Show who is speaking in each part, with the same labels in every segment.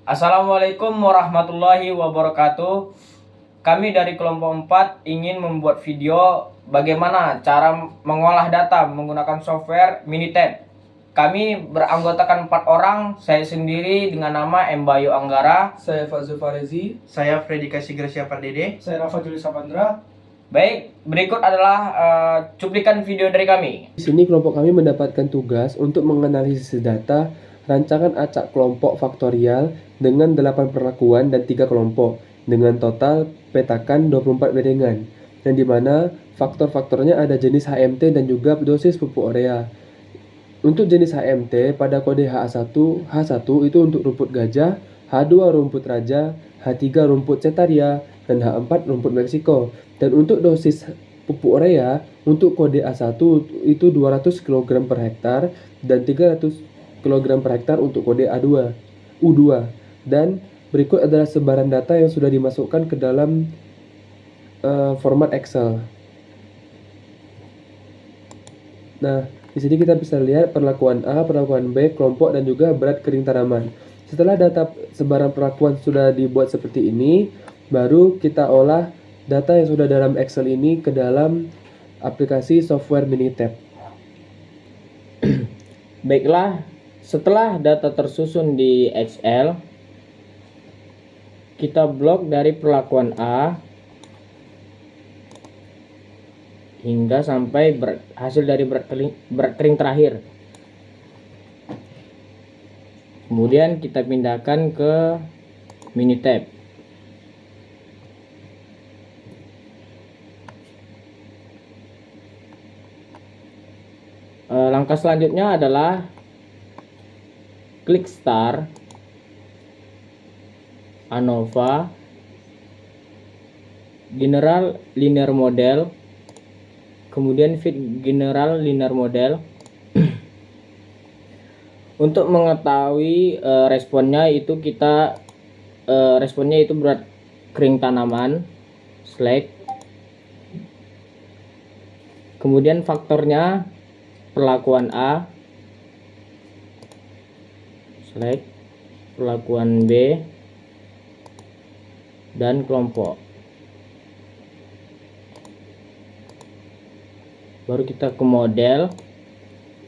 Speaker 1: Assalamualaikum warahmatullahi wabarakatuh. Kami dari kelompok 4 ingin membuat video bagaimana cara mengolah data menggunakan software Minitab. Kami beranggotakan 4 orang, saya sendiri dengan nama Mbayu Anggara,
Speaker 2: Saya Fazul Farezi.
Speaker 3: Saya Freddy Kasigracia Pardede.
Speaker 2: Saya Rafa Juli Sapandra.
Speaker 1: Baik, berikut adalah cuplikan video dari kami.
Speaker 4: Di sini kelompok kami mendapatkan tugas untuk menganalisis data rancangan acak kelompok faktorial dengan 8 perlakuan dan 3 kelompok dengan total petakan 24 bilangan, yang dimana faktor-faktornya ada jenis HMT dan juga dosis pupuk urea. Untuk jenis HMT pada kode H1 itu untuk rumput gajah, H2 rumput raja, H3 rumput cetaria, dan H4 rumput Meksiko. Dan untuk dosis pupuk urea untuk kode A1 itu 200 kg per hektar dan 300 kg per hektar untuk kode U2. Dan berikut adalah sebaran data yang sudah dimasukkan ke dalam format Excel. Nah, di sini kita bisa lihat perlakuan A, perlakuan B, kelompok, dan juga berat kering tanaman. Setelah data sebaran perlakuan sudah dibuat seperti ini, baru kita olah data yang sudah dalam Excel ini ke dalam aplikasi software Minitab.
Speaker 1: Baiklah, setelah data tersusun di Excel, kita blok dari perlakuan A hingga sampai hasil dari berat kering terakhir. Kemudian kita pindahkan ke Minitab. Langkah selanjutnya adalah klik Start, ANOVA, General Linear Model, kemudian Fit General Linear Model. Untuk mengetahui responnya itu berat kering tanaman, select. Kemudian faktornya perlakuan A, select, perlakuan B, dan kelompok. Baru kita ke model.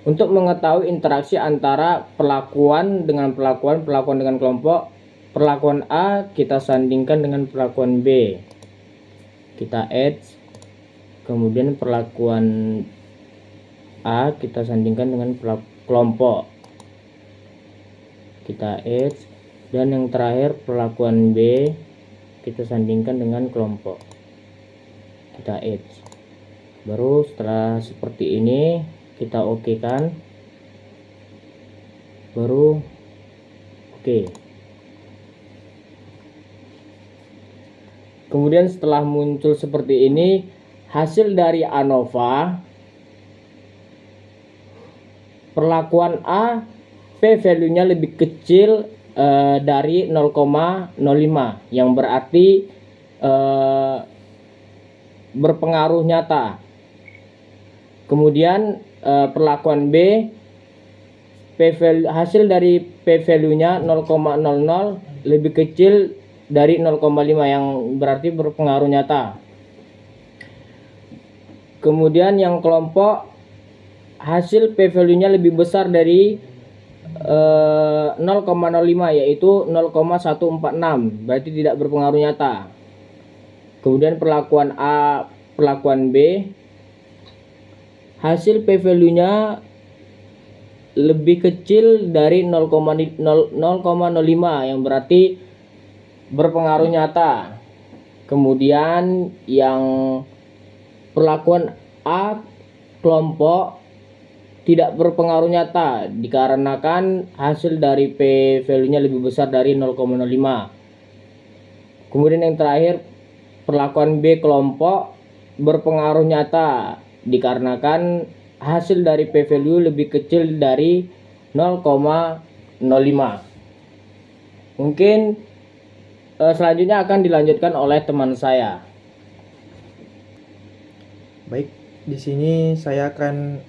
Speaker 1: Untuk mengetahui interaksi antara perlakuan dengan perlakuan dengan kelompok, perlakuan A kita sandingkan dengan perlakuan B. Kita add, kemudian perlakuan A kita sandingkan dengan kelompok. Kita add, dan yang terakhir perlakuan B kita sandingkan dengan kelompok. Kita add. Baru setelah seperti ini kita oke kan, baru oke. Kemudian setelah muncul seperti ini, hasil dari ANOVA, perlakuan A P value-nya lebih kecil dari 0,05, yang berarti berpengaruh nyata. Kemudian perlakuan B, hasil dari P value-nya 0,00 lebih kecil dari 0,5, yang berarti berpengaruh nyata. Kemudian yang kelompok, hasil P value-nya lebih besar dari 0,05, yaitu 0,146, berarti tidak berpengaruh nyata. Kemudian perlakuan A, perlakuan B, hasil P value-nya lebih kecil dari 0,05, yang berarti berpengaruh nyata. Kemudian yang perlakuan A, kelompok, tidak berpengaruh nyata dikarenakan hasil dari P value-nya lebih besar dari 0,05. Kemudian yang terakhir perlakuan B, kelompok, berpengaruh nyata dikarenakan hasil dari P value lebih kecil dari 0,05. Mungkin selanjutnya akan dilanjutkan oleh teman saya.
Speaker 3: Baik, di sini saya akan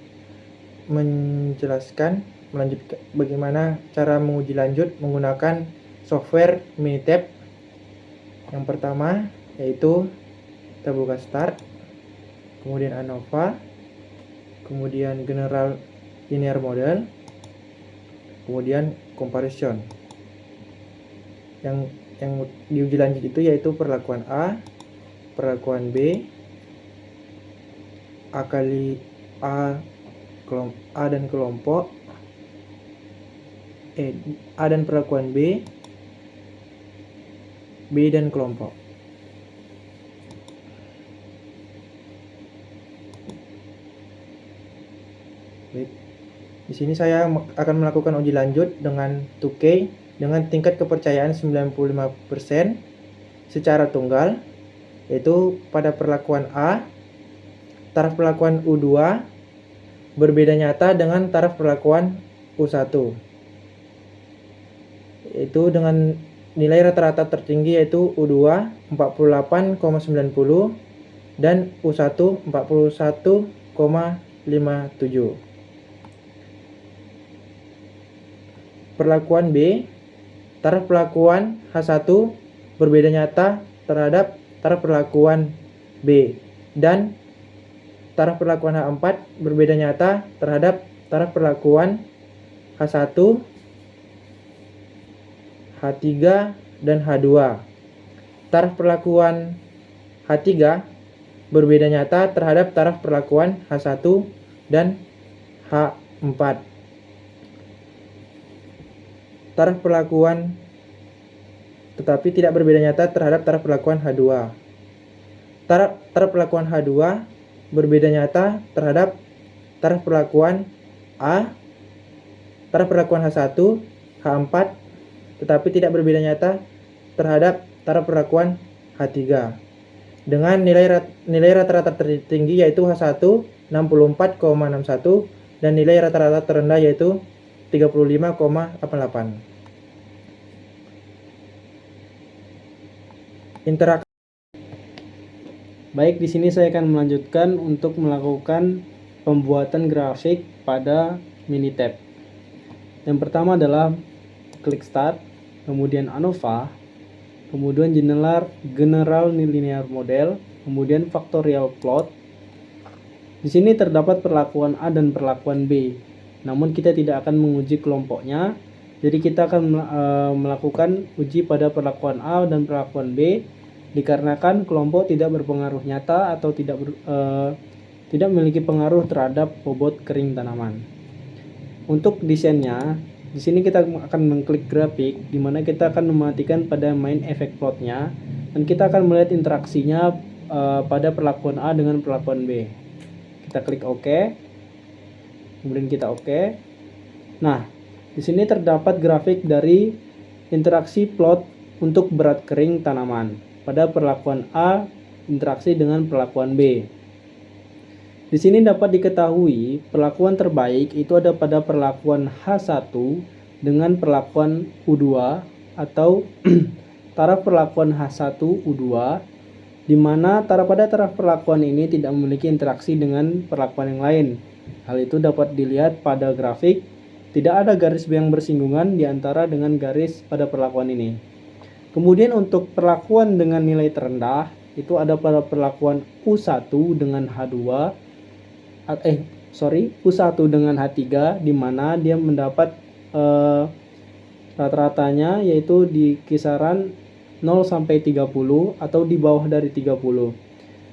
Speaker 3: melanjutkan bagaimana cara menguji lanjut menggunakan software Minitab. Yang pertama yaitu kita buka Start, kemudian ANOVA, kemudian General Linear Model, kemudian Comparison. Yang diuji lanjut itu yaitu perlakuan A, perlakuan B, A kali A dan kelompok, A dan perlakuan B dan kelompok. Baik. Di sini saya akan melakukan uji lanjut dengan 2K dengan tingkat kepercayaan 95% secara tunggal, yaitu pada perlakuan A, taraf perlakuan U2 berbeda nyata dengan taraf perlakuan U1, yaitu dengan nilai rata-rata tertinggi yaitu U2 48,90 dan U1 41,57. Perlakuan B, taraf perlakuan H1 berbeda nyata terhadap taraf perlakuan B dan taraf perlakuan H4 berbeda nyata terhadap taraf perlakuan H1, H3, dan H2. Taraf perlakuan H3 berbeda nyata terhadap taraf perlakuan H1 dan H4. Taraf perlakuan tetapi tidak berbeda nyata terhadap taraf perlakuan H2. Taraf perlakuan H2 berbeda nyata terhadap taraf perlakuan A, taraf perlakuan H1, H4, tetapi tidak berbeda nyata terhadap taraf perlakuan H3. Dengan nilai rata-rata tertinggi yaitu H1 64,61 dan nilai rata-rata terendah yaitu 35,88. Interaksi.
Speaker 5: Baik, di sini saya akan melanjutkan untuk melakukan pembuatan grafik pada Minitab. Yang pertama adalah klik Start, kemudian ANOVA, kemudian General Linear Model, kemudian Factorial Plot. Di sini terdapat perlakuan A dan perlakuan B. Namun kita tidak akan menguji kelompoknya. Jadi kita akan melakukan uji pada perlakuan A dan perlakuan B dikarenakan kelompok tidak berpengaruh nyata atau tidak memiliki pengaruh terhadap bobot kering tanaman. Untuk desainnya, di sini kita akan mengklik grafik di mana kita akan mematikan pada main efek plotnya dan kita akan melihat interaksinya pada perlakuan A dengan perlakuan B. Kita klik OK. Kemudian kita OK. Nah, di sini terdapat grafik dari interaksi plot untuk berat kering tanaman pada perlakuan A interaksi dengan perlakuan B. Di sini dapat diketahui perlakuan terbaik itu ada pada perlakuan H1 dengan perlakuan U2 atau taraf perlakuan H1 U2, di mana pada taraf perlakuan ini tidak memiliki interaksi dengan perlakuan yang lain. Hal itu dapat dilihat pada grafik, tidak ada garis yang bersinggungan di antara dengan garis pada perlakuan ini. Kemudian untuk perlakuan dengan nilai terendah itu ada pada perlakuan U1 dengan H2, U1 dengan H3, di mana dia mendapat rata-ratanya yaitu di kisaran 0 sampai 30 atau di bawah dari 30.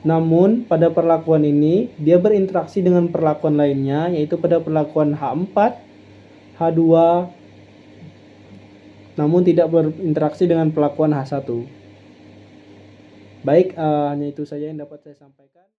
Speaker 5: Namun pada perlakuan ini dia berinteraksi dengan perlakuan lainnya yaitu pada perlakuan H4, H2, namun tidak berinteraksi dengan perlakuan H1. Baik, hanya itu saja yang dapat saya sampaikan.